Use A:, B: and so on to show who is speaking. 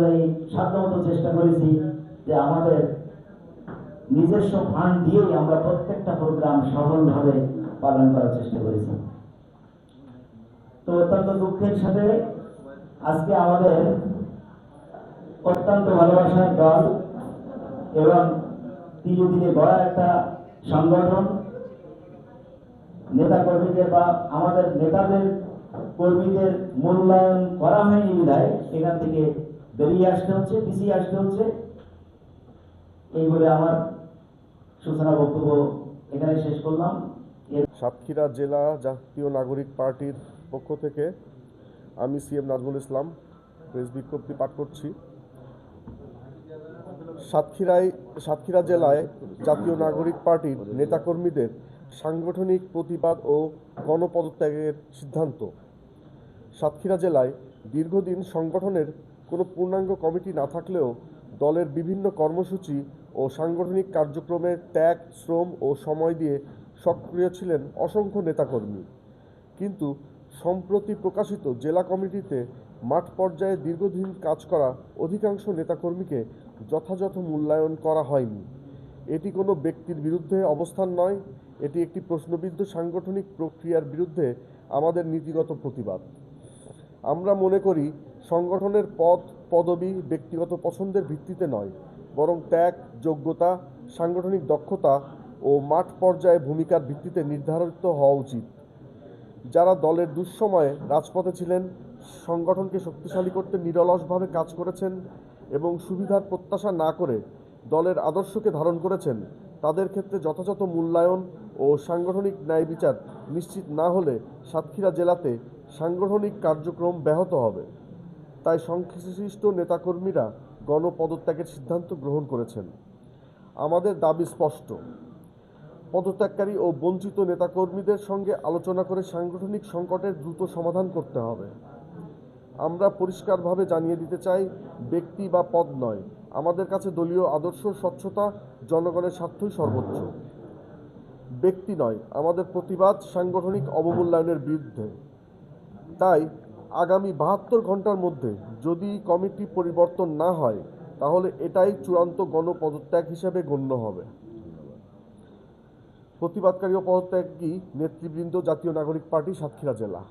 A: অনুযায়ী সাধ্যমতো চেষ্টা করেছি যে আমাদের নিজস্ব ফান্ড দিয়েই আমরা প্রত্যেকটা প্রোগ্রাম সফলভাবে পালন করার চেষ্টা করেছি। তো অত্যন্ত দুঃখের সাথে আজকে আমাদের অত্যন্ত ভালোবাসার দল এবং ধীরে ধীরে গড়া একটা সংগঠন নেতা কর্মীদের বা আমাদের নেতাদের কর্মীদের মূল্যায়ন করা হয়নি বিধায় এখান থেকে বেরিয়ে আসতে হচ্ছে, পিছিয়ে আসতে হচ্ছে। এই বলে আমার সূচনা বক্তব্য এখানে শেষ করলাম।
B: সাতক্ষীরা জেলা জাতীয় নাগরিক পার্টির পক্ষ থেকে আমি সিএম নাজমুল ইসলাম প্রেস বিজ্ঞপ্তি পাঠ করছি। সাতক্ষীরা জেলায় জাতীয় নাগরিক পার্টির নেতাকর্মীদের সাংগঠনিক প্রতিবাদ ও গণপদত্যাগের সিদ্ধান্ত। সাতক্ষীরা জেলায় দীর্ঘদিন সংগঠনের কোনো পূর্ণাঙ্গ কমিটি না থাকলেও দলের বিভিন্ন কর্মসূচি ও সাংগঠনিক কার্যক্রমের ত্যাগ, শ্রম ও সময় দিয়ে সক্রিয় ছিলেন অসংখ্য নেতাকর্মী। কিন্তু সম্প্রতি প্রকাশিত জেলা কমিটিতে মাঠ পর্যায়ে দীর্ঘদিন কাজ করা অধিকাংশ নেতাকর্মীকে যথাযথ মূল্যায়ন করা হয়নি। এটি কোনো ব্যক্তির বিরুদ্ধে অবস্থান নয়, এটি একটি প্রশ্নবিদ্ধ সাংগঠনিক প্রক্রিয়ার বিরুদ্ধে আমাদের নীতিগত প্রতিবাদ। আমরা মনে করি সংগঠনের পদ পদবি ব্যক্তিগত পছন্দের ভিত্তিতে নয়, বরং ত্যাগ, যোগ্যতা, সাংগঠনিক দক্ষতা ও মাঠ পর্যায়ে ভূমিকার ভিত্তিতে নির্ধারিত হওয়া উচিত। যারা দলের দুঃসময়ে রাজপথে ছিলেন, সংগঠনকে শক্তিশালী করতে নিরলসভাবে কাজ করেছেন এবং সুবিধার প্রত্যাশা না করে দলের আদর্শকে ধারণ করেছেন, তাদের ক্ষেত্রে যথাযথ মূল্যায়ন ও সাংগঠনিক ন্যায় বিচার নিশ্চিত না হলে সাতক্ষীরা জেলাতে সাংগঠনিক কার্যক্রম ব্যাহত হবে। তাই সংশ্লিষ্ট নেতাকর্মীরা গণপদত্যাগের সিদ্ধান্ত গ্রহণ করেছেন। আমাদের দাবি স্পষ্ট, পদত্যাগকারী ও বঞ্চিত নেতাকর্মীদের সঙ্গে আলোচনা করে সাংগঠনিক সংকটের দ্রুত সমাধান করতে হবে। আমরা পরিষ্কারভাবে জানিয়ে দিতে চাই, ব্যক্তি বা পদ নয়, আমাদের কাছে দলীয় আদর্শ, স্বচ্ছতা, জনগণের স্বার্থই সর্বোচ্চ। ব্যক্তি নয়, আমাদের প্রতিবাদ সাংগঠনিক অবমূল্যায়নের বিরুদ্ধে। তাই আগামী 72 ঘন্টার মধ্যে যদি কমিটি পরিবর্তন না হয়, তাহলে এটাই চূড়ান্ত গণপদত্যাগ হিসেবে গণ্য হবে। প্রতিবাদকারী ও পদত্যাগী নেতৃবৃন্দ, জাতীয় নাগরিক পার্টি, সাতক্ষীরা জেলা।